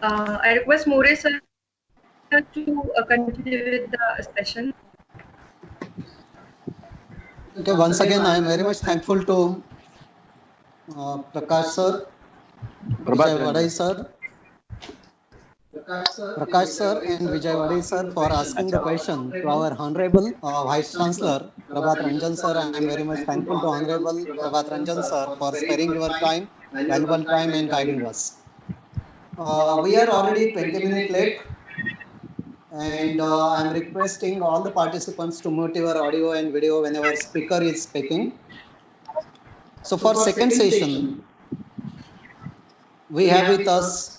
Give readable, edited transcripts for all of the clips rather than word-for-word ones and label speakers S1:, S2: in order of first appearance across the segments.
S1: I request More sir to continue with the session.
S2: Okay, once again, I am very much thankful to Prakash sir, Vijay Vadai sir, Prakash sir and Vijay Vadai sir for asking the question to our Honorable Vice Chancellor Prabhat Ranjan sir. I am very much thankful to Honorable Prabhat Ranjan sir for sparing your time, valuable time and guiding us. We are already 20 minutes late and I am requesting all the participants to mute your audio and video whenever speaker is speaking. So for second session, we have with us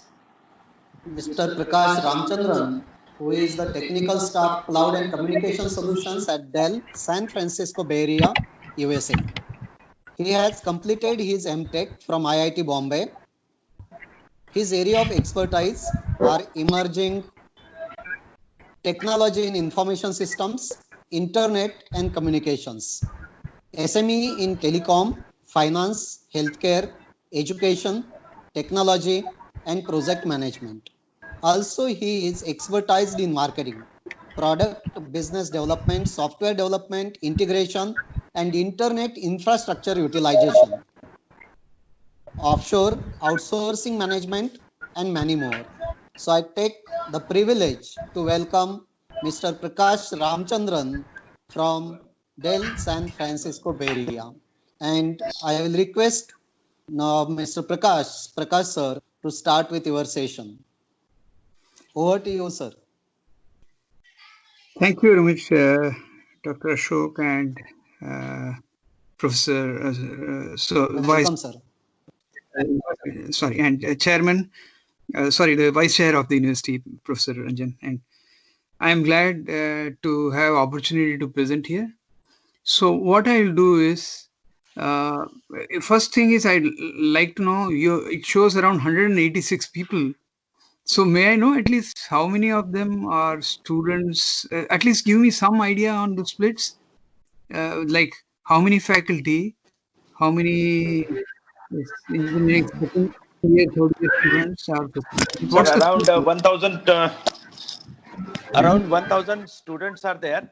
S2: Mr. Prakash Ramchandran, who is the Technical Staff Cloud and Communication Solutions at Dell San Francisco Bay Area, USA. He has completed his MTech from IIT Bombay. His area of expertise are emerging technology in information systems, internet and communications, SME in telecom, finance, healthcare, education, technology, and project management. Also, he is expertised in marketing, product business development, software development, integration, and internet infrastructure utilization, offshore, outsourcing management, and many more. So I take the privilege to welcome Mr. Prakash Ramchandran from Dell San Francisco Bay Area. And I will request now Mr. Prakash sir, to start with your session. Over to you, sir.
S3: Thank you very much, Dr. Ashok and Professor.
S2: Welcome, sir.
S3: And Chairman, the Vice Chair of the University, Professor Ranjan. And I am glad to have opportunity to present here. So what I'll do is, first thing is I'd like to know, it shows around 186 people. So may I know at least how many of them are students? At least give me some idea on the splits, like how many faculty, how many engineering second year, third year students are.
S4: Sir, around 1,000. Around 1,000 students are there.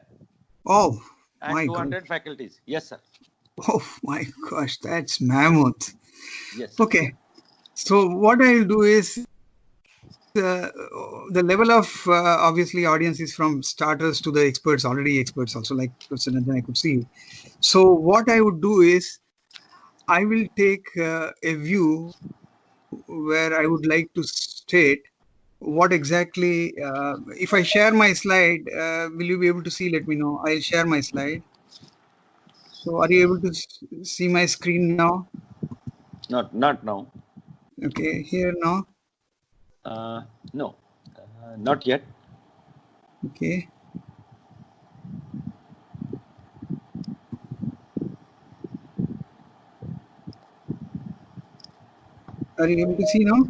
S3: Oh,
S4: and
S3: my
S4: 200
S3: God.
S4: faculties. Yes, sir.
S3: Oh my gosh, that's mammoth.
S4: Yes.
S3: Okay. So what I'll do is, the level of obviously audience is from starters to the experts, already experts also, like Professor Ranjan, I could see. So what I would do is, I will take a view where I would like to state what exactly, if I share my slide, will you be able to see? Let me know. I'll share my slide. So are you able to see my screen now?
S4: Not now.
S3: Okay, here now.
S4: No, not yet.
S3: Okay. Are you able to see now?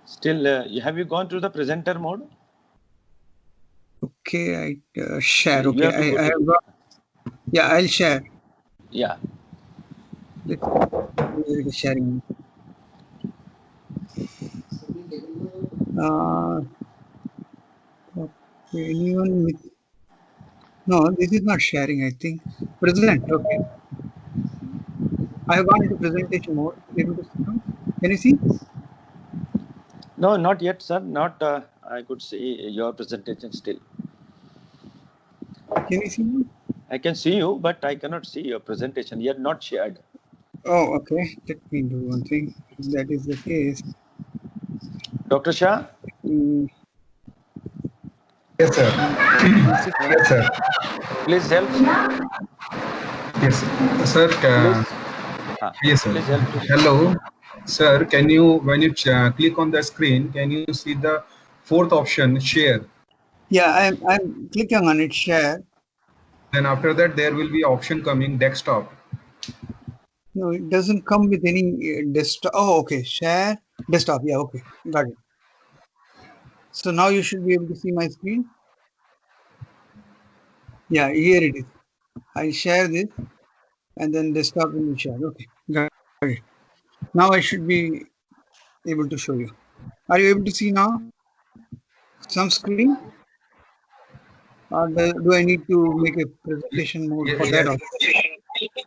S4: Still, have you gone to the presenter mode?
S3: Okay, I share.
S4: You
S3: Okay,
S4: have to
S3: I have got. Yeah, I'll share.
S4: Yeah.
S3: Let's sharing. Anyone with? No, this is not sharing. I think present. Okay. I have gone into presentation mode. Able to see now? Can you see?
S4: No, not yet, sir. Not. I could see your presentation still.
S3: Can you see me?
S4: I can see you, but I cannot see your presentation. Yet not shared.
S3: Oh, okay. Let me do one thing. If that is the case.
S4: Dr. Shah?
S5: Yes, sir. Yes, sir.
S4: Please help.
S5: Yes, sir. Yes, sir.
S4: Please help.
S5: Hello, sir. Can you, when you click on the screen, can you see the fourth option, share?
S3: Yeah, I'm clicking on it, share.
S5: Then after that, there will be option coming desktop.
S3: No, it doesn't come with any desktop. Oh, okay. Share desktop. Yeah, okay. Got it. So now you should be able to see my screen. Yeah, here it is. I share this and then desktop will be shared. Okay, got it. Now I should be able to show you. Are you able to see now some screen? Or do I need to make a presentation mode for that?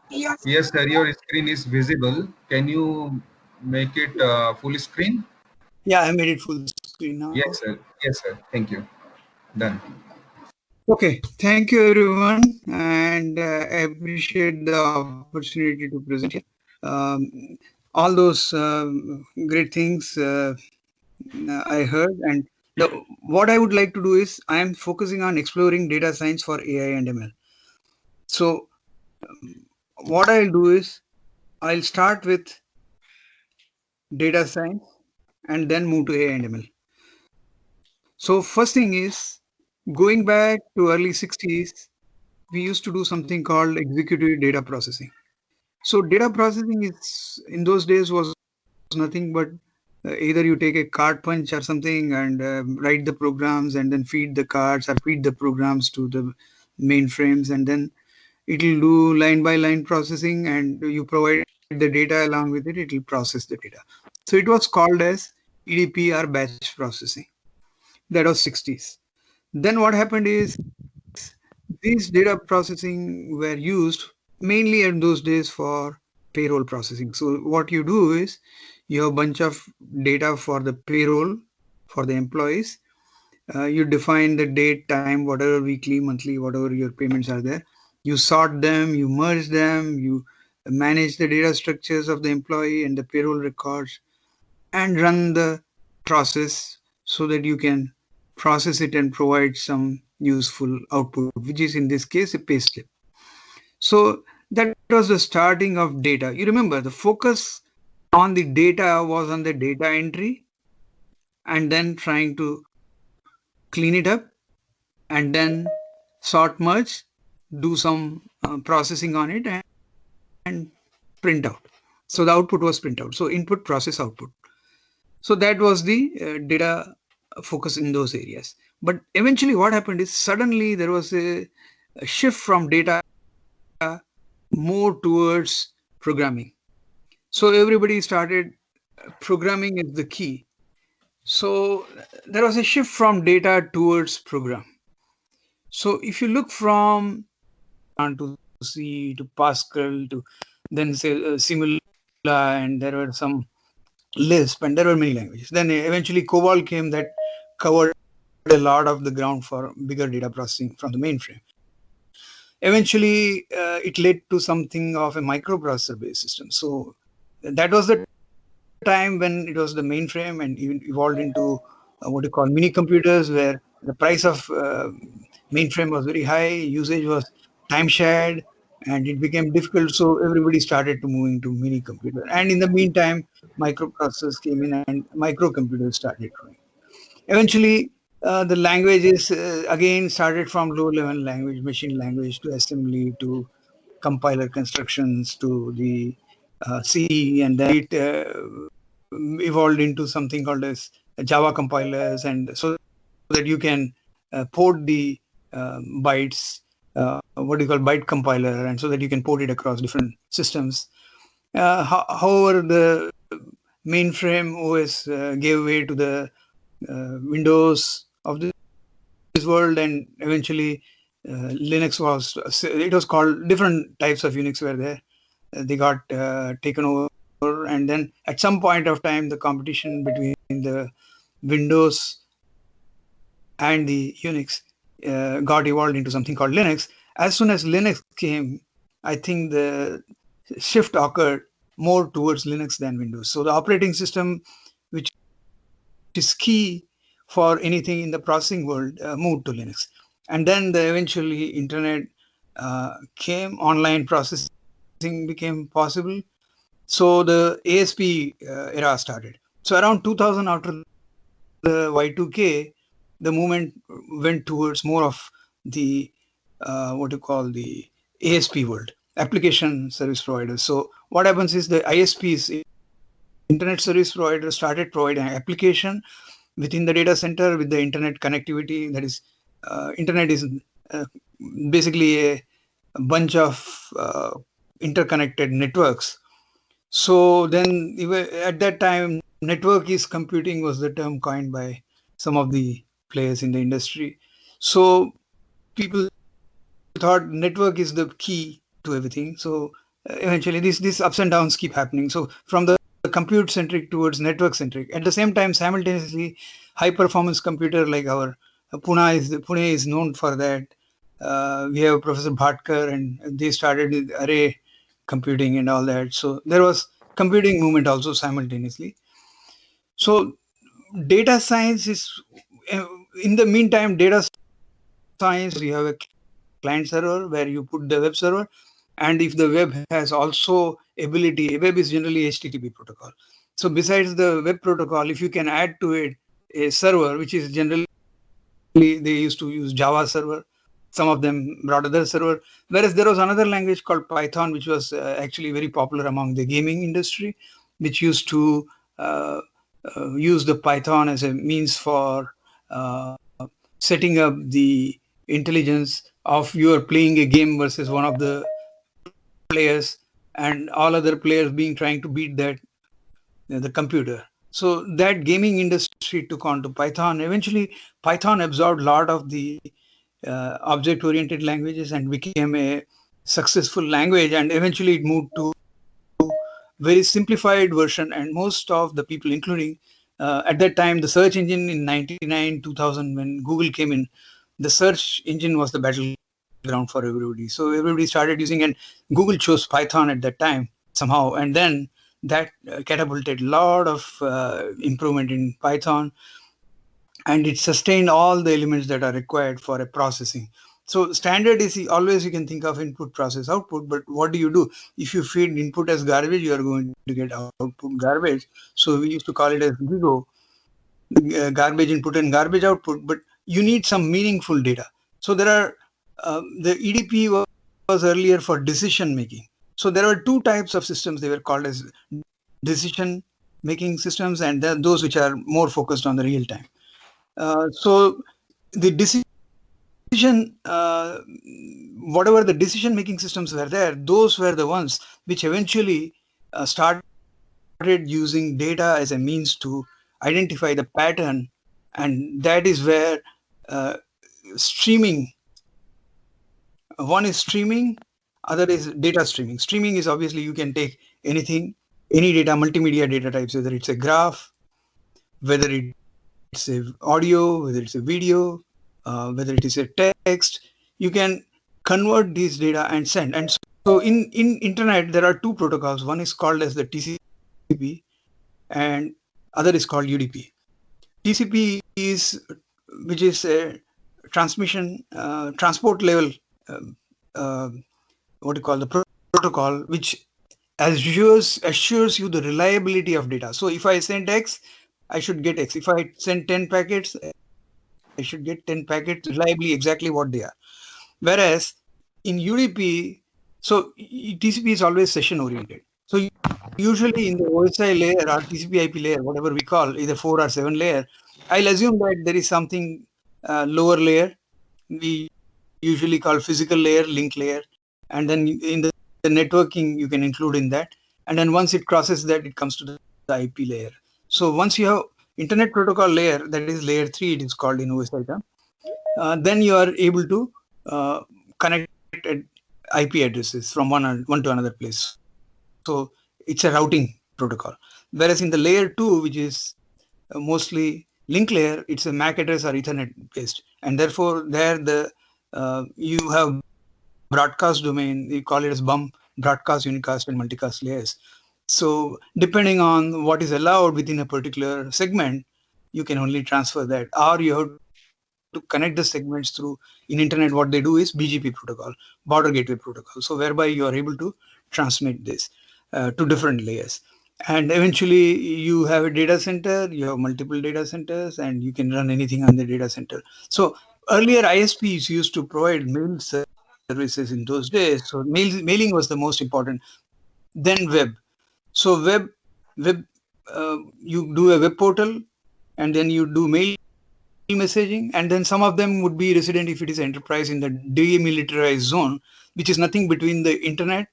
S5: Yes, yes, sir. Your screen is visible. Can you make it full screen?
S3: Yeah, I made it full screen now.
S5: Yes, sir. Yes, sir. Thank you. Done.
S3: Okay, thank you everyone, and I appreciate the opportunity to present here. All those great things I heard, and what I would like to do is I am focusing on exploring data science for AI and ML. So what I'll do is I'll start with data science and then move to AI and ML. So first thing is, going back to early 60s, we used to do something called executive data processing. So data processing is in those days was nothing but either you take a card punch or something and write the programs and then feed the cards or feed the programs to the mainframes, and then it will do line by line processing, and you provide the data along with it, it will process the data. So it was called as EDP or batch processing. That was 60s. Then what happened is these data processing were used mainly in those days for payroll processing. So what you do is you have a bunch of data for the payroll for the employees. You define the date, time, whatever weekly, monthly, whatever your payments are there. You sort them, you merge them, you manage the data structures of the employee and the payroll records, and run the process so that you can process it and provide some useful output, which is in this case a payslip. So that was the starting of data. You remember the focus on the data was on the data entry and then trying to clean it up and then sort merge, do some processing on it and print out. So the output was print out. So input, process, output. So that was the data focus in those areas. But eventually what happened is suddenly there was a shift from data more towards programming. So everybody started programming is the key. So there was a shift from data towards program. So if you look from to C to Pascal to then say Simula, and there were some Lisp, and there were many languages. Then eventually COBOL came that covered a lot of the ground for bigger data processing from the mainframe. Eventually, it led to something of a microprocessor based system. So that was the time when it was the mainframe and evolved into what you call mini computers, where the price of mainframe was very high, usage was time shared, and it became difficult. So everybody started to move into mini computer. And in the meantime, microprocessors came in and microcomputers started growing. Eventually, the languages again started from low-level language, machine language, to assembly, to compiler constructions, to the C, and then it evolved into something called as Java compilers, and so that you can port the bytes, what do you call byte compiler, and so that you can port it across different systems. However, the mainframe OS gave way to the Windows of this world, and eventually Linux was called, different types of Unix were there. They got taken over, and then at some point of time, the competition between the Windows and the Unix got evolved into something called Linux. As soon as Linux came, I think the shift occurred more towards Linux than Windows. So the operating system, which is key for anything in the processing world, moved to Linux. And then eventually internet came, online processing became possible. So the ASP era started. So around 2000, after the Y2K, the movement went towards more of the what you call the ASP world, application service providers. So what happens is the ISPs, internet service providers, started providing application within the data center with the internet connectivity. That is, internet is basically a bunch of interconnected networks. So then at that time, network is computing was the term coined by some of the players in the industry. So people thought network is the key to everything. So eventually these ups and downs keep happening. So from the compute centric towards network centric. At the same time, simultaneously, high performance computer like our Pune is known for that. We have Professor Bhatkar, and they started with array computing and all that. So there was computing movement also simultaneously. So data science is, in the meantime, data science, you have a client server where you put the web server, and if the web has also ability, web is generally HTTP protocol. So besides the web protocol, if you can add to it a server, which is generally, they used to use Java server, some of them brought other server, whereas there was another language called Python, which was actually very popular among the gaming industry, which used to use the Python as a means for setting up the intelligence of you are playing a game versus one of the players, and all other players being trying to beat that the computer. So that gaming industry took on to Python. Eventually, Python absorbed a lot of the object-oriented languages and became a successful language. And eventually, it moved to very simplified version. And most of the people, including at that time, the search engine in 99, 2000, when Google came in, the search engine was the battleground for everybody. So everybody started using, and Google chose Python at that time somehow. And then that catapulted a lot of improvement in Python, and it sustained all the elements that are required for a processing. So standard is always, you can think of input, process, output, but what do you do? If you feed input as garbage, you are going to get output garbage. So we used to call it as GIGO, garbage input and garbage output, but you need some meaningful data. So there are, the EDP was earlier for decision making. So there are two types of systems. They were called as decision making systems, and those which are more focused on the real time. So the decision, whatever the decision making systems were there, those were the ones which eventually started using data as a means to identify the pattern. And that is where streaming, one is streaming, other is data streaming. Streaming is obviously you can take anything, any data, multimedia data types, whether it's a graph, whether it's a audio, whether it's a video, whether it is a text, you can convert these data and send. And so in internet, there are two protocols. One is called as the TCP and other is called UDP. TCP is, which is a transmission, transport level, what you call the protocol, which assures you the reliability of data. So if I send X, I should get X. If I send 10 packets, I should get 10 packets reliably exactly what they are. Whereas in UDP, so TCP is always session oriented. So usually in the OSI layer or TCP IP layer, whatever we call, either 4 or 7 layer, I'll assume that there is something lower layer. We usually call physical layer, link layer. And then in the networking, you can include in that. And then once it crosses that, it comes to the IP layer. So once you have internet protocol layer, that is layer 3, it is called in OSI term, then you are able to connect IP addresses from one to another place. So it's a routing protocol. Whereas in the layer 2, which is mostly link layer, it's a MAC address or Ethernet based. And therefore there you have broadcast domain, we call it as BUM, broadcast, unicast, and multicast layers. So depending on what is allowed within a particular segment, you can only transfer that, or you have to connect the segments through, in internet, what they do is BGP protocol, border gateway protocol. So whereby you are able to transmit this to different layers. And eventually you have a data center, you have multiple data centers, and you can run anything on the data center. So earlier ISPs used to provide mail services in those days. So mailing was the most important. Then web. So web, you do a web portal, and then you do mail messaging, and then some of them would be resident if it is enterprise in the demilitarized zone, which is nothing between the internet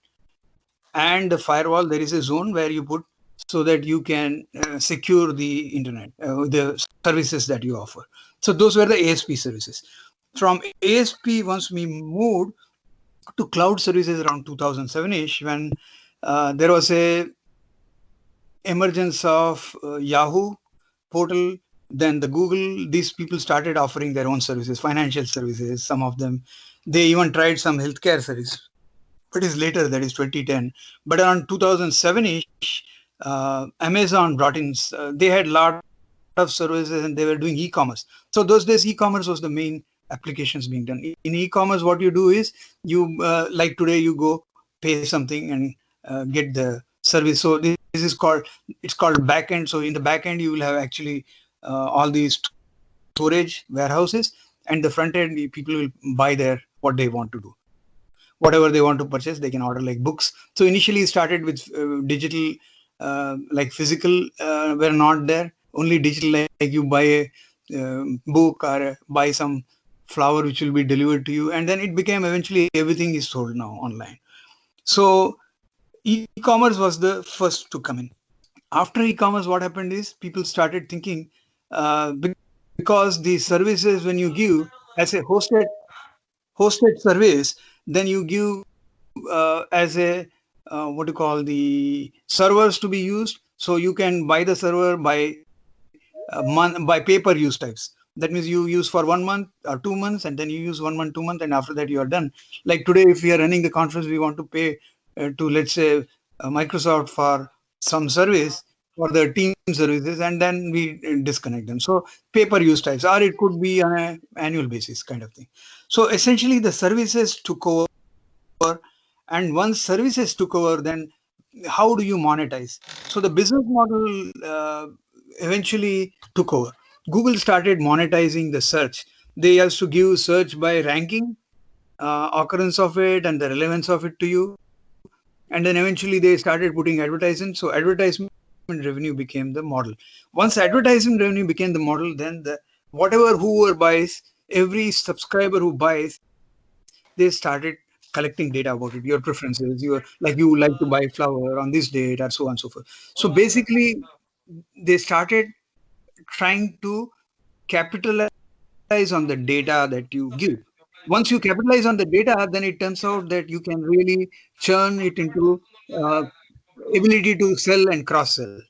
S3: and the firewall. There is a zone where you put so that you can secure the internet, the services that you offer. So those were the ASP services. From ASP, once we moved to cloud services around 2007ish, when there was a emergence of Yahoo portal, then the Google, these people started offering their own services, financial services. Some of them, they even tried some healthcare service, but it's later, that is 2010. But around 2007ish, Amazon brought in, they had a lot of services and they were doing e-commerce. So those days, e-commerce was the main applications being done. In e-commerce, what you do is you, like today, you go pay something and get the service. So this is called, it's called backend. So in the backend, you will have actually all these storage warehouses, and the front end, people will buy there what they want to do. Whatever they want to purchase, they can order, like books. So initially it started with digital, like physical were not there, only digital, like you buy a book or buy some flower which will be delivered to you, and then it became eventually everything is sold now online. So e-commerce was the first to come in. After e-commerce, what happened is people started thinking, because the services, when you give as a hosted service, then you give as a what you call the servers to be used. So you can buy the server by by pay-per-use types. That means you use for 1 month or 2 months, and then you use 1 month, 2 months, and after that you are done. Like today, if we are running the conference, we want to pay to, let's say, Microsoft for some service, for the team services, and then we disconnect them. So pay-per-use types, or it could be on an annual basis kind of thing. So essentially the services took over, and once services took over, then how do you monetize? So the business model eventually took over. Google started monetizing the search. They used to give search by ranking occurrence of it and the relevance of it to you. And then eventually they started putting advertising. So advertisement revenue became the model. Once advertising revenue became the model, then the whoever buys, every subscriber who buys, they started collecting data about it, your preferences, you like to buy flower on this date, or so on and so forth. So basically, they started trying to capitalize on the data that you give. Once you capitalize on the data, then it turns out that you can really churn it into ability to sell and cross sell.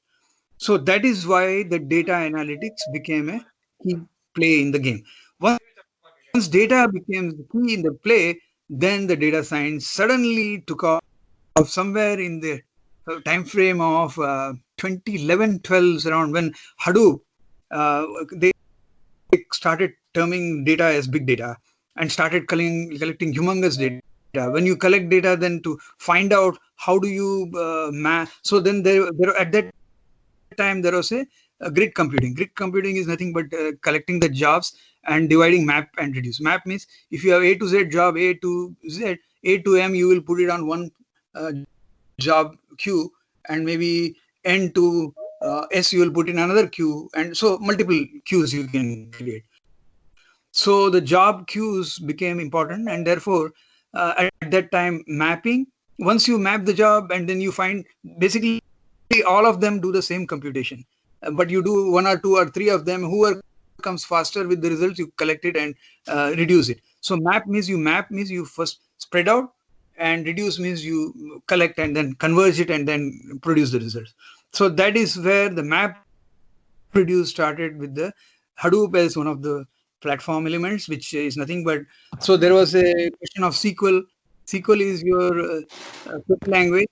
S3: So that is why the data analytics became a key play in the game. Once data became the key in the play, then the data science suddenly took off somewhere in the time frame of 2011-12, around when Hadoop, they started terming data as big data and started collecting humongous data. When you collect data, then to find out how do you map. So then there at that time there was a grid computing. Grid computing is nothing but collecting the jobs and dividing map and reduce. Map means if you have A to Z job, A to Z, A to M, you will put it on one job queue, and maybe N to S you will put in another queue, and so multiple queues you can create. So the job queues became important, and therefore at that time mapping, once you map the job and then you find basically all of them do the same computation, but you do 1 or 2 or 3 of them, whoever comes faster with the results, you collect it and reduce it. So map means you first spread out, and reduce means you collect and then converge it and then produce the results. So that is where the map reduce started, with the Hadoop as one of the platform elements, which is nothing but, so there was a question of SQL. SQL is your query language.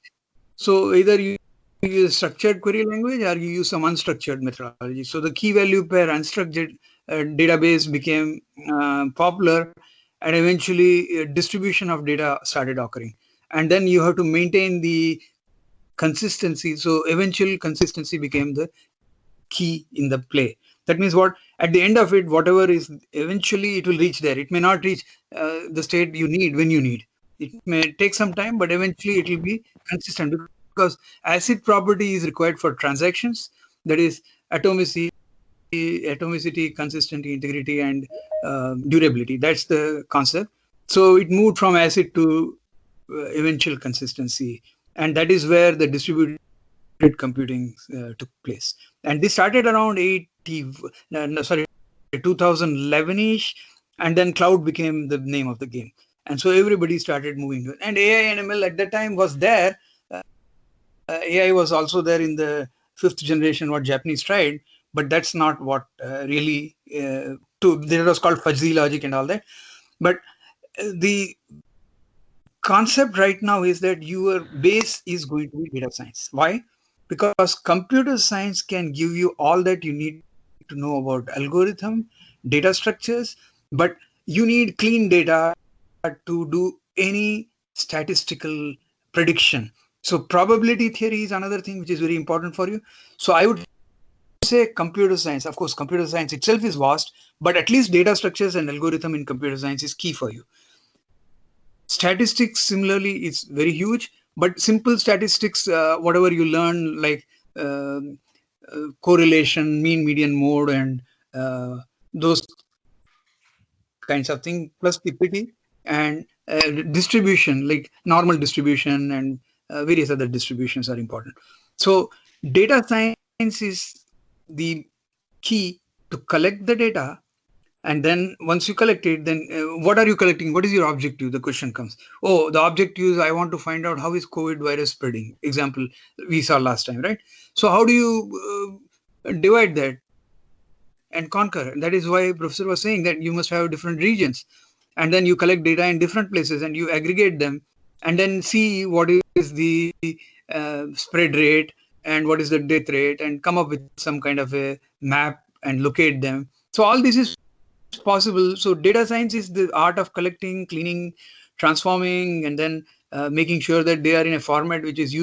S3: So either you use structured query language or you use some unstructured methodology. So the key value pair unstructured database became popular, and eventually distribution of data started occurring. And then you have to maintain the consistency. So eventual consistency became the key in the play. That means what, at the end of it, whatever is, eventually it will reach there. It may not reach the state you need when you need. It may take some time, but eventually it will be consistent, because ACID property is required for transactions. That is atomicity, consistency, integrity, and durability. That's the concept. So it moved from ACID to eventual consistency, and that is where the distributed computing took place. And this started around 2011ish, and then cloud became the name of the game. And so everybody started moving to it. And AI and ML at that time was there. AI was also there in the 5th generation, what Japanese tried, but that's not what really, there was called fuzzy logic and all that. But the concept right now is that your base is going to be data science. Why? Because computer science can give you all that you need to know about algorithm, data structures, but you need clean data to do any statistical prediction. So probability theory is another thing which is very important for you. So I would say computer science. Of course, computer science itself is vast, but at least data structures and algorithm in computer science is key for you. Statistics similarly is very huge, but simple statistics, whatever you learn, like correlation, mean, median, mode, and those kinds of things, plus PPT and distribution, like normal distribution and various other distributions are important. So data science is the key to collect the data. And then once you collect it, then what are you collecting? What is your objective? The question comes. Oh, the objective is I want to find out how is COVID virus spreading. Example we saw last time, right? So how do you divide that and conquer? That is why Professor was saying that you must have different regions, and then you collect data in different places and you aggregate them, and then see what is the spread rate and what is the death rate, and come up with some kind of a map and locate them. So all this is possible. So data science is the art of collecting, cleaning, transforming, and then making sure that they are in a format which is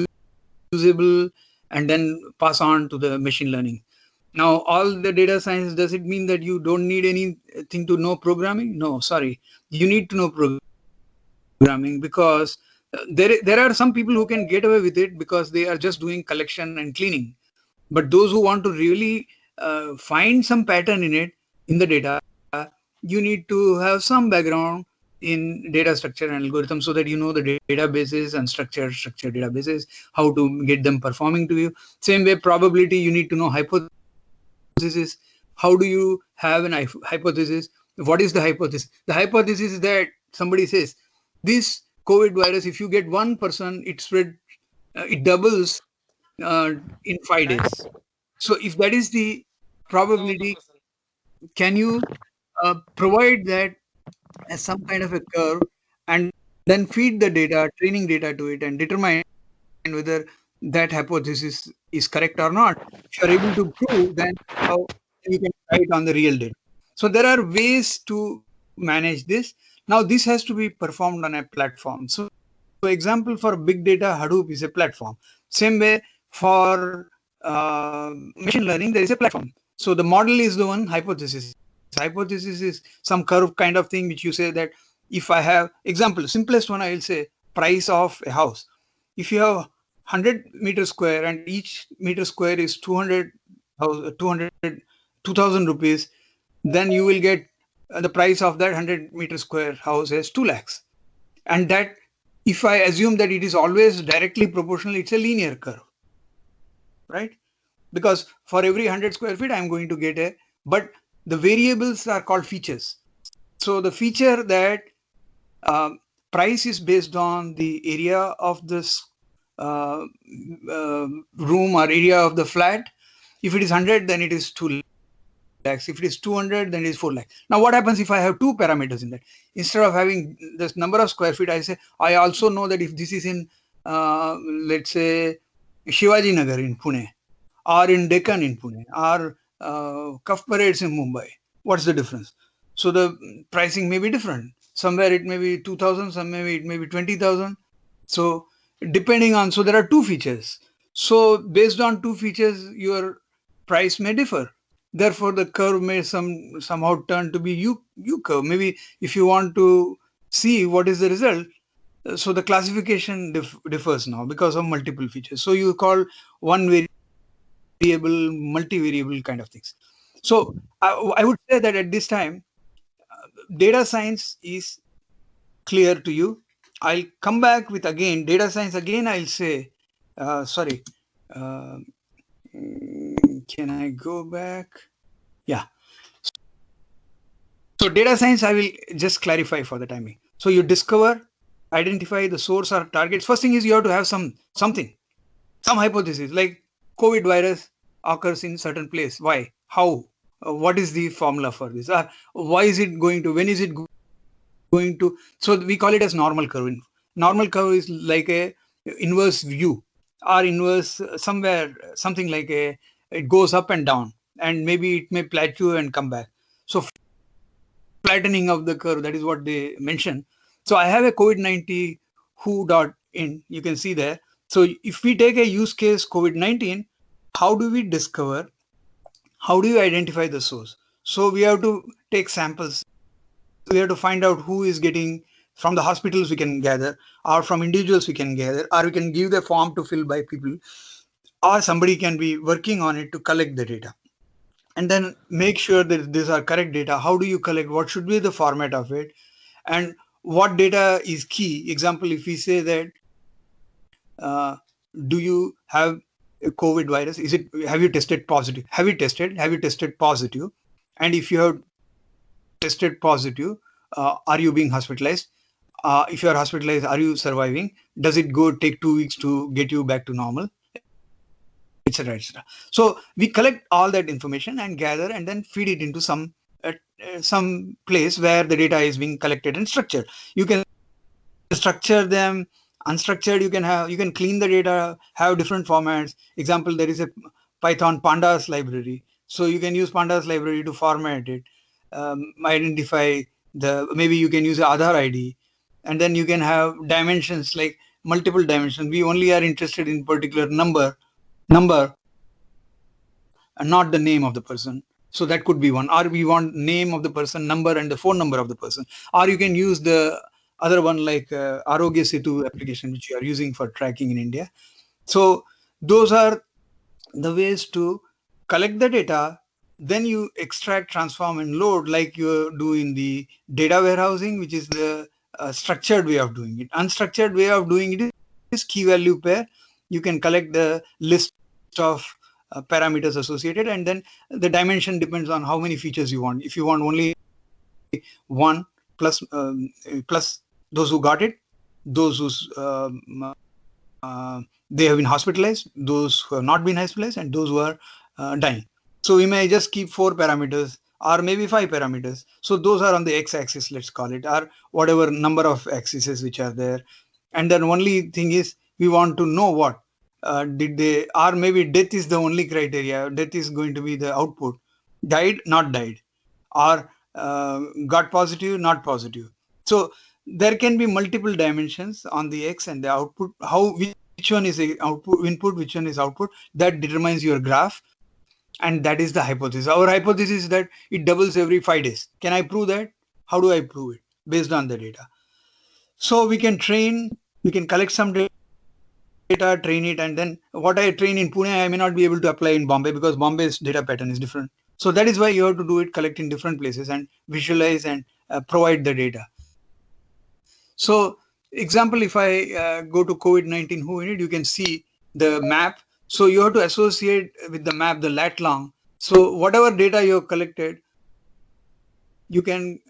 S3: usable, and then pass on to the machine learning. Now, all the data science, does it mean that you don't need anything to know programming? No, sorry. You need to know programming, because there are some people who can get away with it because they are just doing collection and cleaning. But those who want to really find some pattern in it, in the data, you need to have some background in data structure and algorithm, so that you know the databases and structured databases, how to get them performing to you. Same way, probability, you need to know hypothesis. How do you have an hypothesis? What is the hypothesis? The hypothesis is that somebody says this COVID virus, if you get one person, it spread, it doubles in 5 days. So if that is the probability, can you provide that as some kind of a curve, and then feed the data, training data to it, and determine whether that hypothesis is correct or not? If you are able to prove, then how you can try it on the real data. So there are ways to manage this. Now this has to be performed on a platform. So example, for big data, Hadoop is a platform. Same way for machine learning, there is a platform. So the model is the one, hypothesis. Hypothesis is some curve kind of thing, which you say that if I have, example, simplest one, I will say price of a house. If you have 100 meters square and each meter square is 200, 2000 rupees, then you will get the price of that 100 meter square house as 2 lakhs. And that, if I assume that it is always directly proportional, it's a linear curve, right? Because for every 100 square feet, I'm going to get a, but the variables are called features. So the feature that price is based on the area of this room or area of the flat. If it is 100, then it is 2 lakhs. If it is 200, then it is 4 lakhs. Now what happens if I have two parameters in that? Instead of having this number of square feet, I say, I also know that if this is in, let's say, Shivaji Nagar in Pune, or in Deccan in Pune, or Cuff Parades in Mumbai, what's the difference? So the pricing may be different. Somewhere it may be 2,000, somewhere it may be 20,000. So depending on, so there are two features. So based on two features, your price may differ. Therefore, the curve may somehow turn to be U curve. Maybe if you want to see what is the result, so the classification differs now because of multiple features. So you call one variable, multivariable kind of things. So I would say that at this time, data science is clear to you. I'll come back with again data science. Again, I'll say, Can I go back? Yeah. So data science, I will just clarify for the timing. So you discover, identify the source or targets. First thing is you have to have some hypothesis, like COVID virus occurs in certain place. Why? How? What is the formula for this? Why is it going to? When is it going to? So we call it as normal curve. Normal curve is like a inverse view or inverse somewhere, something like it goes up and down, and maybe it may plateau and come back. So flattening of the curve, that is what they mention. So I have a COVID-19 who.in, you can see there. So if we take a use case COVID-19, how do we discover, how do you identify the source? So we have to take samples. We have to find out who is getting from the hospitals we can gather, or from individuals we can gather, or we can give the form to fill by people, or somebody can be working on it to collect the data. And then make sure that these are correct data. How do you collect? What should be the format of it? And what data is key? Example, if we say that, do you have a COVID virus? Have you tested positive? Have you tested positive? And if you have tested positive, are you being hospitalized? If you are hospitalized, are you surviving? Does it take 2 weeks to get you back to normal? Etc., etc. So we collect all that information and gather and then feed it into some place where the data is being collected and structured. You can structure them unstructured. You can clean the data, have different formats. Example, there is a Python pandas library, so you can use pandas library to format it, identify maybe you can use the Aadhaar ID, and then you can have dimensions, like multiple dimensions. We only are interested in particular number and not the name of the person. So that could be one. Or we want name of the person, number, and the phone number of the person. Or you can use the other one, like Arogya Setu application, which you are using for tracking in India. So those are the ways to collect the data. Then you extract, transform, and load, like you do in the data warehousing, which is the structured way of doing it. Unstructured way of doing it is key value pair. You can collect the list of parameters associated, and then the dimension depends on how many features you want. If you want only one plus those who got it, those who's they have been hospitalized, those who have not been hospitalized, and those who are dying. So we may just keep 4 parameters or maybe 5 parameters. So those are on the x-axis, let's call it, or whatever number of axes which are there. And then only thing is we want to know what did they, or maybe death is the only criteria. Death is going to be the output. Died, not died, or got positive, not positive. So there can be multiple dimensions on the x and the output. Which one is the output input, which one is output, that determines your graph. And that is the hypothesis. Our hypothesis is that it doubles every 5 days. Can I prove that? How do I prove it? Based on the data. So we can collect some data, train it, and then what I train in Pune, I may not be able to apply in Bombay, because Bombay's data pattern is different. So that is why you have to do it, collect in different places and visualize and provide the data. So example, if I go to COVID-19 who-in-it, you can see the map. So you have to associate with the map the lat long. So whatever data you have collected, you can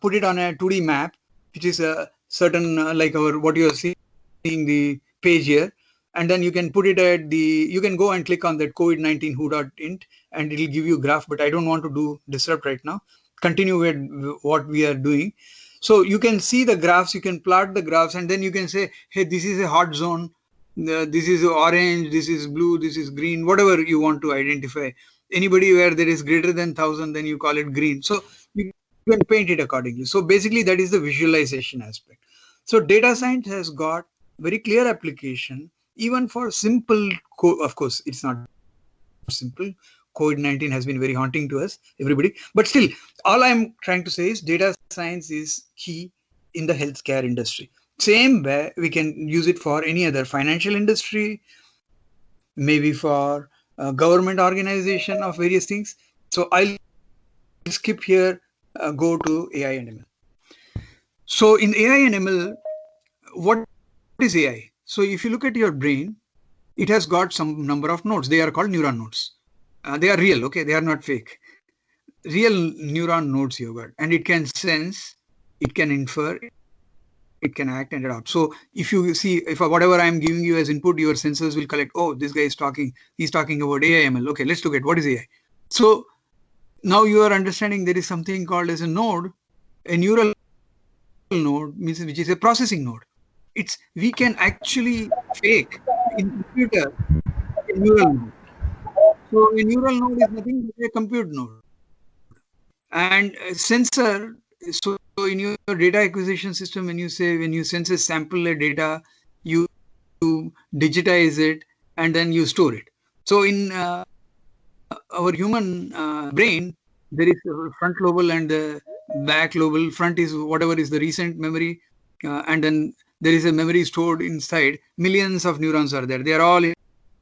S3: put it on a 2D map, which is a certain like what you are seeing the page here. And then you can put it at you can go and click on that COVID-19 who.int and it will give you a graph, but I don't want to disrupt right now. Continue with what we are doing. So you can see the graphs, you can plot the graphs, and then you can say, hey, this is a hot zone. This is orange, this is blue, this is green, whatever you want to identify. Anybody where there is greater than 1000, then you call it green. So you can paint it accordingly. So basically that is the visualization aspect. So data science has got very clear application, even for simple of course it's not simple. COVID-19 has been very haunting to us, everybody, but still all I'm trying to say is data science is key in the healthcare industry. Same way we can use it for any other financial industry, maybe for government organization of various things. So I'll skip here, go to AI and ML. So in AI and ML, what is AI? So if you look at your brain, it has got some number of nodes. They are called neuron nodes. They are real, okay? They are not fake. Real neuron nodes you got, and it can sense, it can infer, it can act and adopt. So if you see, if whatever I'm giving you as input, your sensors will collect, oh, this guy is talking, he's talking about AI ML. Okay, let's look at what is AI. So now you are understanding there is something called as a node, a neural node, means which is a processing node. We can actually fake in computer a neural node. So a neural node is nothing but a compute node. And a sensor, so in your data acquisition system, when you sense a sample of data, you digitize it and then you store it. So in our human brain, there is a front lobal and the back lobal. Front is whatever is the recent memory, and then there is a memory stored inside. Millions of neurons are there. They are all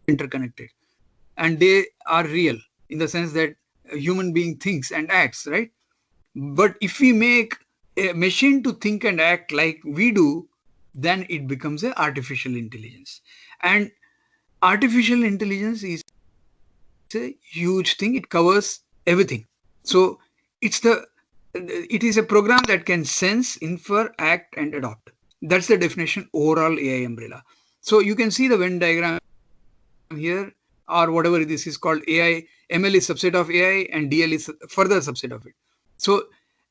S3: interconnected, and they are real in the sense that a human being thinks and acts, right? But if we make a machine to think and act like we do, then it becomes an artificial intelligence. And artificial intelligence is a huge thing. It covers everything. So it is a program that can sense, infer, act, and adopt. That's the definition overall AI umbrella. So you can see the Venn diagram here, or whatever this is called. AI, ML is subset of AI, and DL is further subset of it. So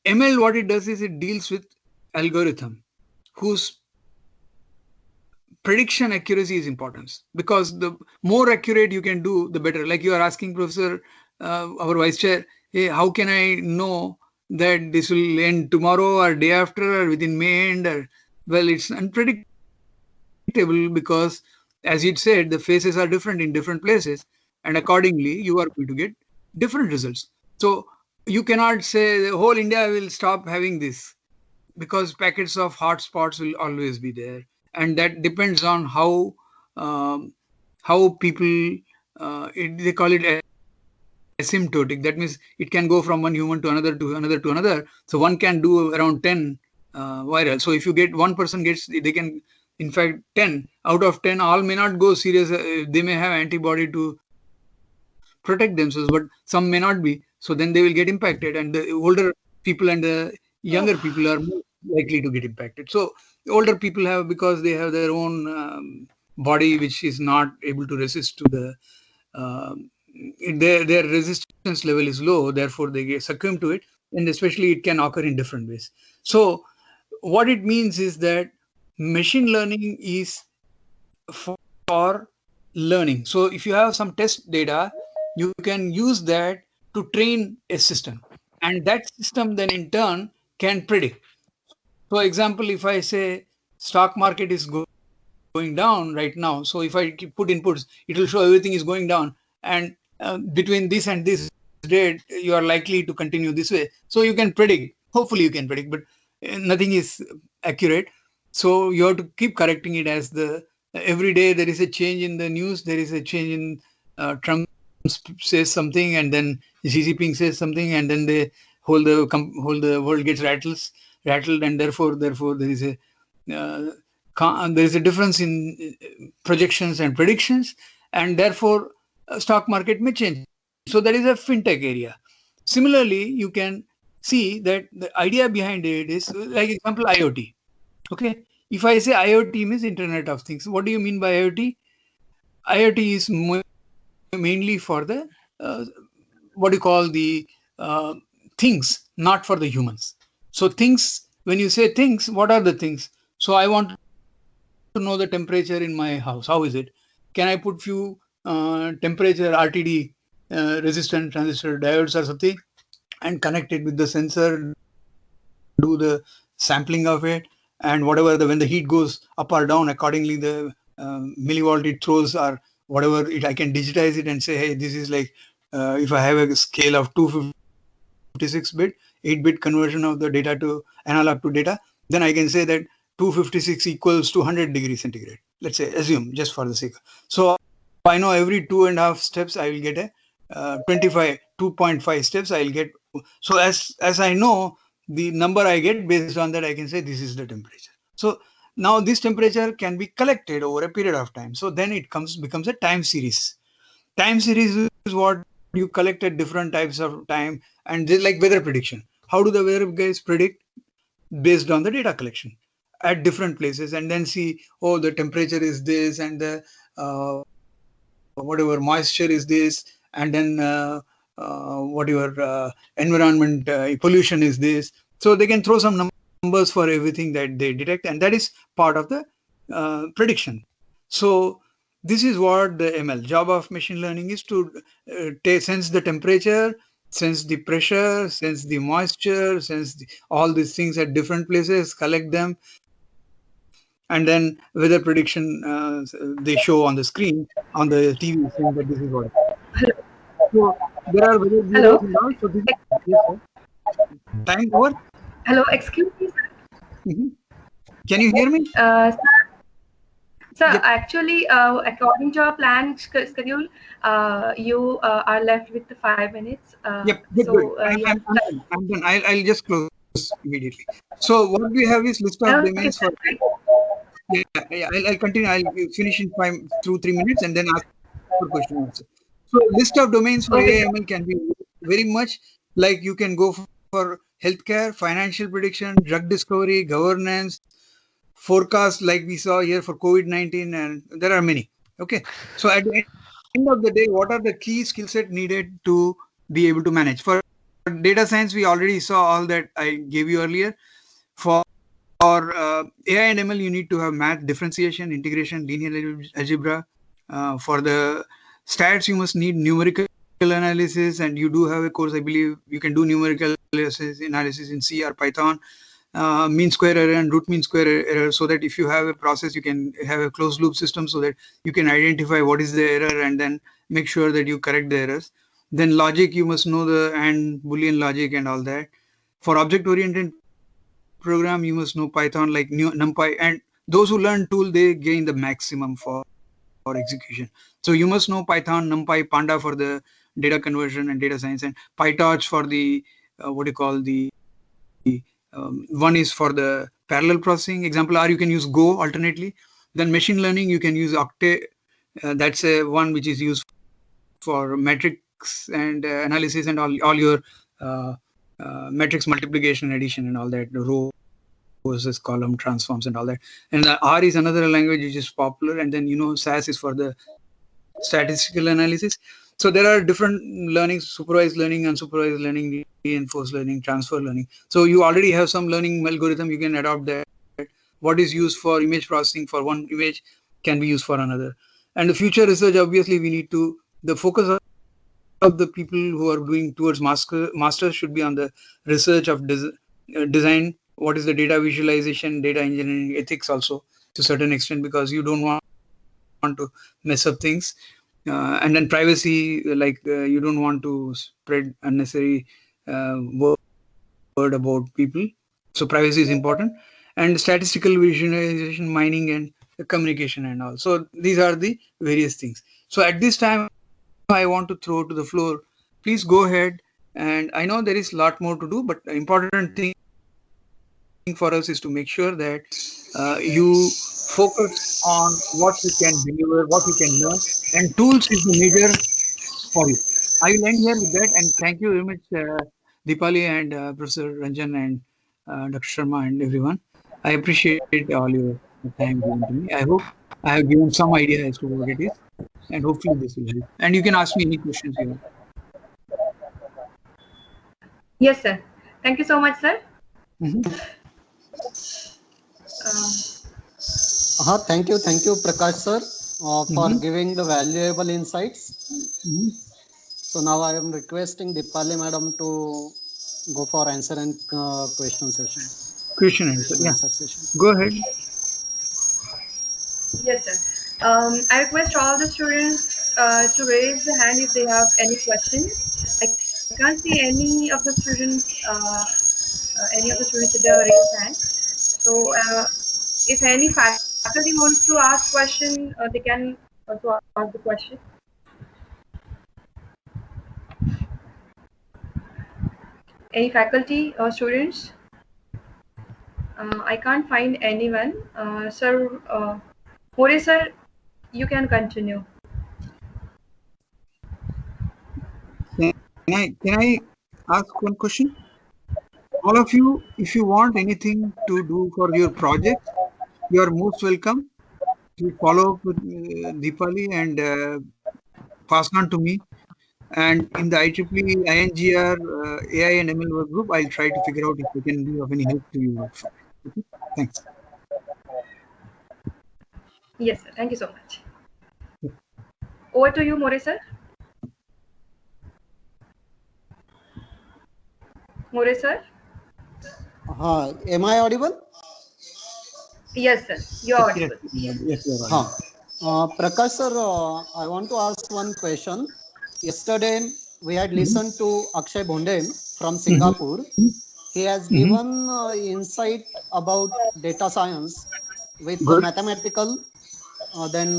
S3: ML, what it does is it deals with algorithm whose prediction accuracy is important, because the more accurate you can do, the better. Like you are asking Professor, our Vice Chair, hey, how can I know that this will end tomorrow or day after or within May end? Or, well, it's unpredictable because, as you said, the phases are different in different places, and accordingly, you are going to get different results. So you cannot say the whole India will stop having this, because packets of hotspots will always be there, and that depends on how people they call it asymptotic. That means it can go from one human to another to another to another. So one can do around 10 viral. So if you get one person gets, they can, in fact, 10 out of 10 all may not go serious. They may have antibody to protect themselves, but some may not be. So then they will get impacted, and the older people and the younger people are more likely to get impacted. So older people have, because they have their own body which is not able to resist to the their resistance level is low, therefore they get succumb to it, and especially it can occur in different ways. So what it means is that machine learning is for learning. So if you have some test data, you can use that to train a system, and that system then in turn can predict. For example, if I say stock market is going down right now, so if I put inputs, it will show everything is going down, and between this and this date, you are likely to continue this way. So you can predict. Hopefully you can predict, but nothing is accurate. So you have to keep correcting it as every day there is a change in the news, there is a change in Trump says something, and then Xi Jinping says something, and then the whole world gets rattled, and therefore there is a difference in projections and predictions, and therefore stock market may change. So that is a fintech area. Similarly, you can see that the idea behind it is, like example, IoT. Okay, if I say IoT means Internet of Things, what do you mean by IoT? IoT is mainly for the what you call the things, not for the humans. So things, when you say things, what are the things? So I want to know the temperature in my house. How is it? Can I put few temperature RTD resistant transistor diodes or something and connect it with the sensor, do the sampling of it, and whatever when the heat goes up or down, accordingly the millivolt it throws or whatever I can digitize it and say, hey, this is like if I have a scale of 256-bit, 8-bit conversion of the data to analog to data, then I can say that 256 equals to 100 degrees centigrade. Let's say, assume, just for the sake. So I know every 2.5 steps I will get a 2.5 steps I will get. So as I know the number I get, based on that I can say this is the temperature. So Now this temperature can be collected over a period of time. So then it becomes a time series. Time series is what you collect at different types of time, and just like weather prediction. How do the weather guys predict? Based on the data collection at different places, and then see, oh, the temperature is this, and the whatever moisture is this, and then whatever environment pollution is this. So they can throw some numbers for everything that they detect, and that is part of the prediction. So this is what the ML job of machine learning is, to sense the temperature, sense the pressure, sense the moisture, all these things at different places, collect them, and then weather prediction they show on the screen on the TV, saying that this is what. So there are weather
S1: Hello.
S3: bureaus and all. So this is, yes, sir. Time over.
S1: Hello, excuse me, sir.
S3: Can you hear me?
S1: Sir,
S3: Yep.
S1: actually, according to our planned schedule, you are left with the 5 minutes.
S3: Yep, good,
S1: so,
S3: good. I'm
S1: yeah.
S3: done. I'm done. I'll just close immediately. So what we have is list of
S1: Okay,
S3: domains
S1: sir.
S3: for. Yeah, I'll continue. I'll finish in 3 minutes and then ask for question and answer. So list of domains for
S1: Okay,
S3: AML can be very much like you can go for healthcare, financial prediction, drug discovery, governance, forecast, like we saw here for COVID-19, and there are many. Okay, so at the end of the day, what are the key skill set needed to be able to manage? For data science, we already saw all that I gave you earlier. For AI and ML, you need to have math, differentiation, integration, linear algebra. For the stats, you must need numerical analysis, and you do have a course, I believe, you can do numerical analysis in C or Python. Mean square error and root mean square error, so that if you have a process, you can have a closed loop system, so that you can identify what is the error and then make sure that you correct the errors. Then logic, you must know the and Boolean logic and all that. For object oriented program, you must know Python, like NumPy, and those who learn tool, they gain the maximum for execution. So you must know Python, NumPy, Panda for the data conversion and data science, and PyTorch for the what do you call the one is for the parallel processing example, or you can use Go alternately. Then machine learning, you can use Octet. That's a one which is used for metrics and analysis and all your metrics multiplication, addition, and all that, the row versus column transforms and all that. And R is another language which is popular. And then, SAS is for the statistical analysis. So there are different learning: supervised learning, unsupervised learning, reinforced learning, transfer learning. So you already have some learning algorithm, you can adopt that. What is used for image processing for one image can be used for another. And the future research, obviously, we need to, the focus of the people who are doing towards masters should be on the research of design. What is the data visualization, data engineering, ethics also to a certain extent, because you don't want to mess up things. And then privacy, like you don't want to spread unnecessary word about people. So privacy is important. And statistical visualization, mining, and communication and all. So these are the various things. So at this time, I want to throw to the floor. Please go ahead. And I know there is a lot more to do, but the important thing for us is to make sure that you focus on what you can deliver, what you can learn, and tools is the major for you. I will end here with that, and thank you very much, Deepali and Professor Ranjan and Dr. Sharma and everyone. I appreciate all your time given to me. I hope I have given some idea as to what it is, and hopefully this will help. And you can ask me any questions you have.
S1: Yes, sir. Thank you so much, sir.
S2: Thank you, Prakash sir, for giving the valuable insights. So now I am requesting Deepali madam to go for answer and question session.
S3: Question answer, yeah. Go ahead.
S1: Yes, sir. I request all the students to raise the hand if they have any questions. I can't see any of the students with the raised hand. So if any faculty wants to ask question, they can also ask the question. Any faculty or students? I can't find anyone. Sir, More sir, you can continue.
S3: Can I ask one question? All of you, if you want anything to do for your project, you are most welcome to follow up with Deepali and pass on to me. And in the IEEE INGR AI and ML work group, I'll try to figure out if I can be of any help to you. Okay? Thanks.
S1: Yes, sir. Thank you so much. Over to you, More sir. More sir.
S2: Am I audible?
S1: Yes, sir. You are
S3: Yes,
S1: audible.
S3: yes, you are audible.
S2: Prakash sir, I want to ask one question. Yesterday, we had listened to Akshay Bhonde from Singapore. He has given insight about data science with
S3: Good.
S2: mathematical, then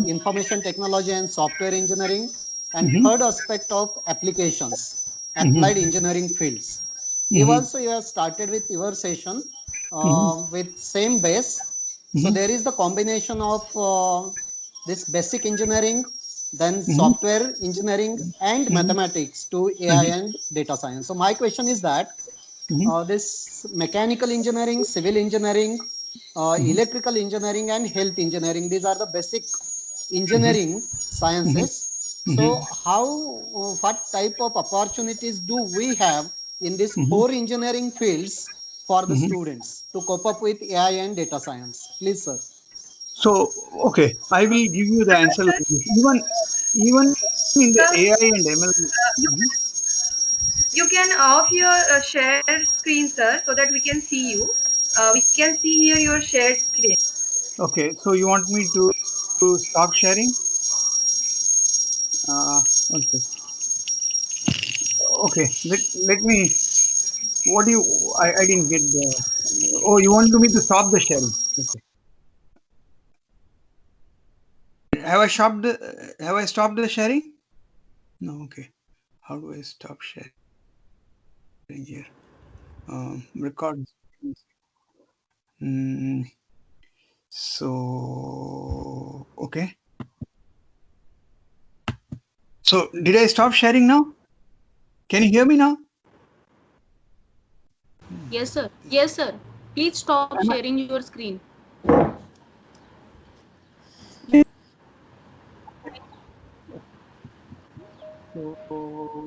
S2: information technology and software engineering, and third aspect of applications, applied engineering fields. You have started with your session with same base. So there is the combination of this basic engineering, then software engineering and mathematics to AI and data science. So my question is that this mechanical engineering, civil engineering, electrical engineering and health engineering, these are the basic engineering sciences. So what type of opportunities do we have in these four engineering fields for the students to cope up with AI and data science? Please, sir.
S3: So, okay, I will give you the answer like this. Even in the
S1: Sir,
S3: AI and ML.
S1: you can off your share screen, sir, so that we can see you. We can see here your shared screen.
S3: Okay, so you want me to stop sharing? Okay. Okay, let me. What do you? I didn't get the. Oh, you want me to stop the sharing? Okay. Have I stopped the? Have I stopped the sharing? No. Okay. How do I stop sharing here? Record. So okay. So did I stop sharing now? Can you hear me now?
S6: Yes, sir. Yes, sir. Please stop sharing your screen.
S3: So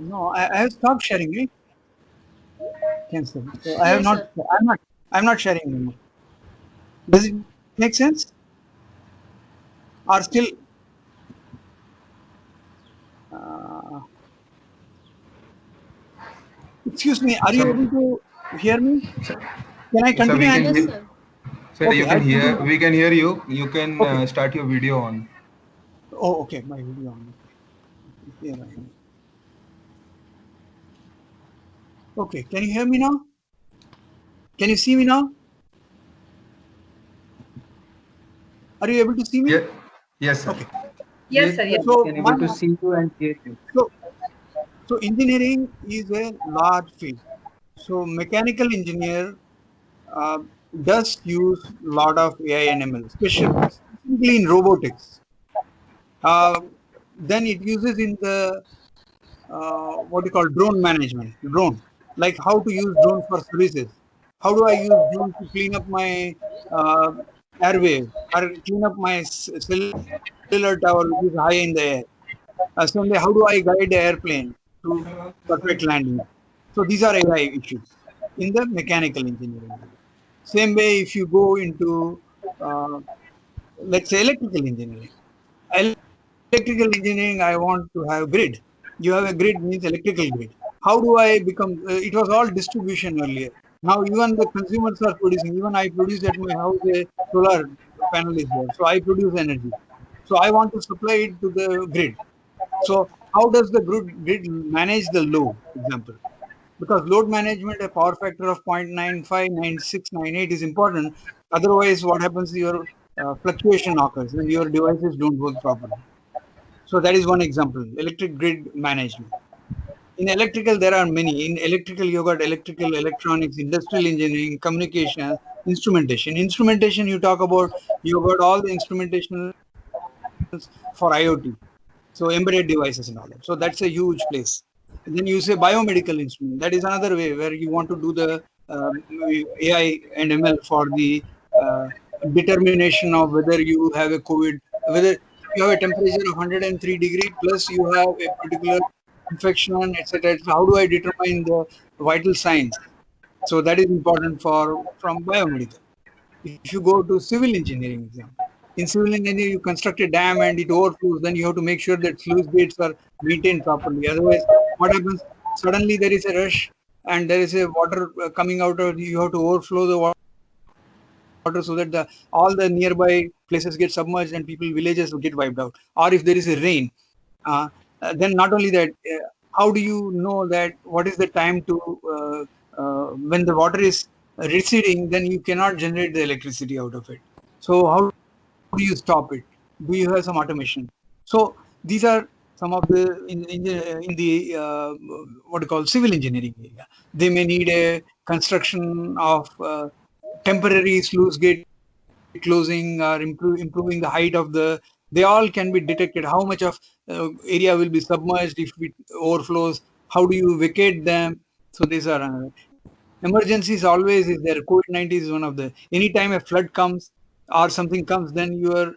S3: no, I have stopped sharing, right? Cancel. So I have
S6: Yes,
S3: not.
S6: sir.
S3: I'm not sharing anymore. Does it make sense? Or still? Excuse me. Are you
S5: Sir,
S3: able to hear me? Can I
S5: sir, we
S3: continue?
S5: can
S6: Yes,
S5: hear.
S6: sir.
S5: Sir,
S3: Okay,
S5: you can
S3: I'll
S5: hear.
S3: continue.
S5: We can hear you. You can
S3: Okay.
S5: start your video on.
S3: Oh, okay. My video on. Okay. Here I am. Okay. Can you hear me now? Can you see me now? Are you able to see me?
S5: Yeah. Yes, sir.
S3: Okay.
S1: Yes, sir. Yes.
S2: We
S3: So
S2: can able to see you and hear you.
S3: so engineering is a large field. So mechanical engineer uh, does use a lot of AI and ML, specifically in robotics. Then it uses in the what you call drone management, drone, like how to use drones for services. How do I use drones to clean up my uh, airwaves or clean up my cellular tower which is high in the air? Similarly, how do I guide the airplane to perfect landing? So these are AI issues in the mechanical engineering. Same way, if you go into uh, let's say electrical engineering. Electrical engineering, I want to have grid. You have a grid means electrical grid. How do I become? It was all distribution earlier. Now even the consumers are producing. Even I produce at my house a solar panel is there, so I produce energy. So I want to supply it to the grid. So how does the grid manage the load? Example, because load management, a power factor of 0.95, 96, 98 is important. Otherwise, what happens? Your fluctuation occurs and your devices don't work properly. So that is one example, electric grid management. In electrical, there are many. In electrical, you got electrical, electronics, industrial engineering, communication, instrumentation. Instrumentation, you talk about, you got all the instrumentation for IoT. So embedded devices and all that. So that's a huge place. And then you say biomedical instrument. That is another way where you want to do the AI and ML for the determination of whether you have a COVID, whether you have a temperature of 103 degree plus you have a particular infection, etc. How do I determine the vital signs? So that is important for from biomedical. If you go to civil engineering example, in civil engineering you construct a dam and it overflows, then you have to make sure that sluice gates are maintained properly. Otherwise, what happens? Suddenly there is a rush and there is a water coming out of, you have to overflow the water so that all the nearby places get submerged and villages will get wiped out. Or if there is a rain, then not only that, how do you know that what is the time to when the water is receding, then you cannot generate the electricity out of it. So how do you stop it? Do you have some automation? So these are some of the in the what you call civil engineering area. They may need a construction of temporary sluice gate closing or improving the height of the. They all can be detected. How much of area will be submerged if it overflows? How do you vacate them? So these are emergencies always is there. COVID-19 is one of the. Anytime a flood comes or something comes, then you are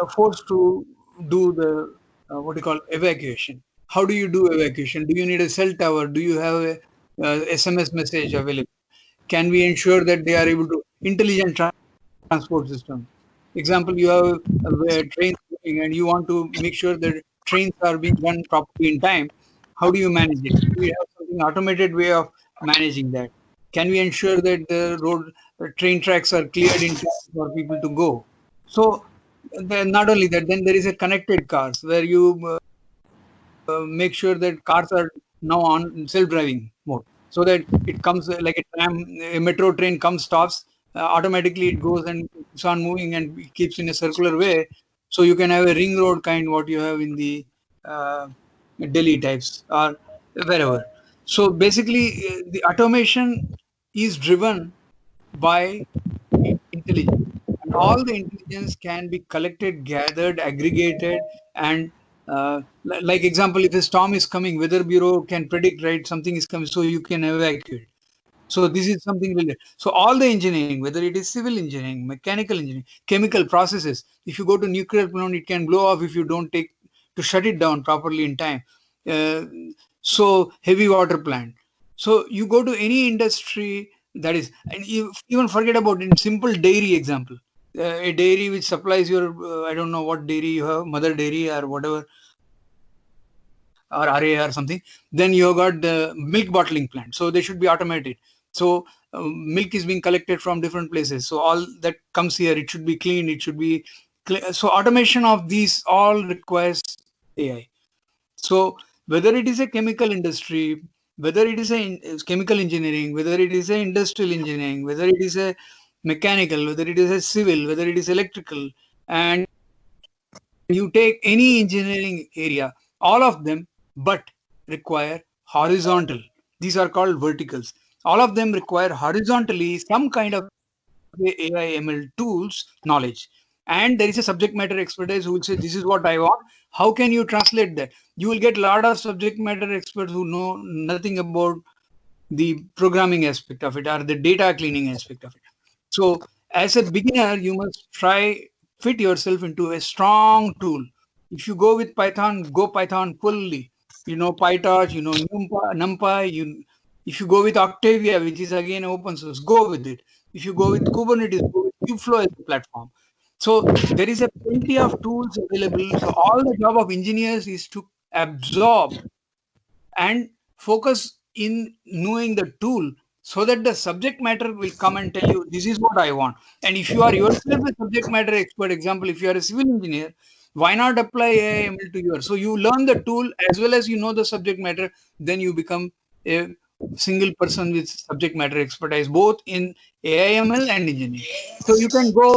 S3: forced to do the what you call evacuation. How do you do evacuation? Do you need a cell tower? Do you have a SMS message available? Can we ensure that they are able to intelligent transport system? Example, you have trains and you want to make sure that trains are being run properly in time. How do you manage it? Do we have something automated way of managing that? Can we ensure that the train tracks are cleared in time for people to go? So not only that, then there is a connected cars where you make sure that cars are now on self-driving mode, so that it comes like a tram, a metro train comes, stops, automatically it goes and keeps on moving and it keeps in a circular way. So you can have a ring road kind, what you have in the Delhi types or wherever. So basically, the automation is driven by intelligence, and all the intelligence can be collected, gathered, aggregated, and like example, if a storm is coming, weather bureau can predict, right, something is coming, so you can evacuate. So this is something related. So all the engineering, whether it is civil engineering, mechanical engineering, chemical processes, if you go to nuclear plant, it can blow off if you don't take to shut it down properly in time. uh, so heavy water plant. So you go to any industry, that is, and you even forget about in simple dairy example, a dairy which supplies your I don't know what dairy you have, mother dairy or whatever, or RA or something. Then you have got the milk bottling plant, so they should be automated. So milk is being collected from different places, so all that comes here, it should be clean, it should be so automation of these all requires AI. So whether it is a chemical industry, whether it is a chemical engineering, whether it is a industrial engineering, whether it is a mechanical, whether it is a civil, whether it is electrical, and you take any engineering area, all of them but require horizontal. These are called verticals. All of them require horizontally some kind of AI ML tools knowledge. And there is a subject matter expertise who will say, this is what I want. How can you translate that? You will get a lot of subject matter experts who know nothing about the programming aspect of it or the data cleaning aspect of it. So as a beginner, you must try fit yourself into a strong tool. If you go with Python, go Python fully. You know PyTorch, you know NumPy. If you go with Octavia, which is again open source, go with it. If you go with Kubernetes, go with Kubeflow as the platform. So there is a plenty of tools available. So all the job of engineers is to absorb and focus in knowing the tool, so that the subject matter will come and tell you, this is what I want. And if you are yourself a subject matter expert, example, if you are a civil engineer, why not apply AIML to yours? So you learn the tool as well as you know the subject matter, then you become a single person with subject matter expertise both in AIML and engineering. So you can go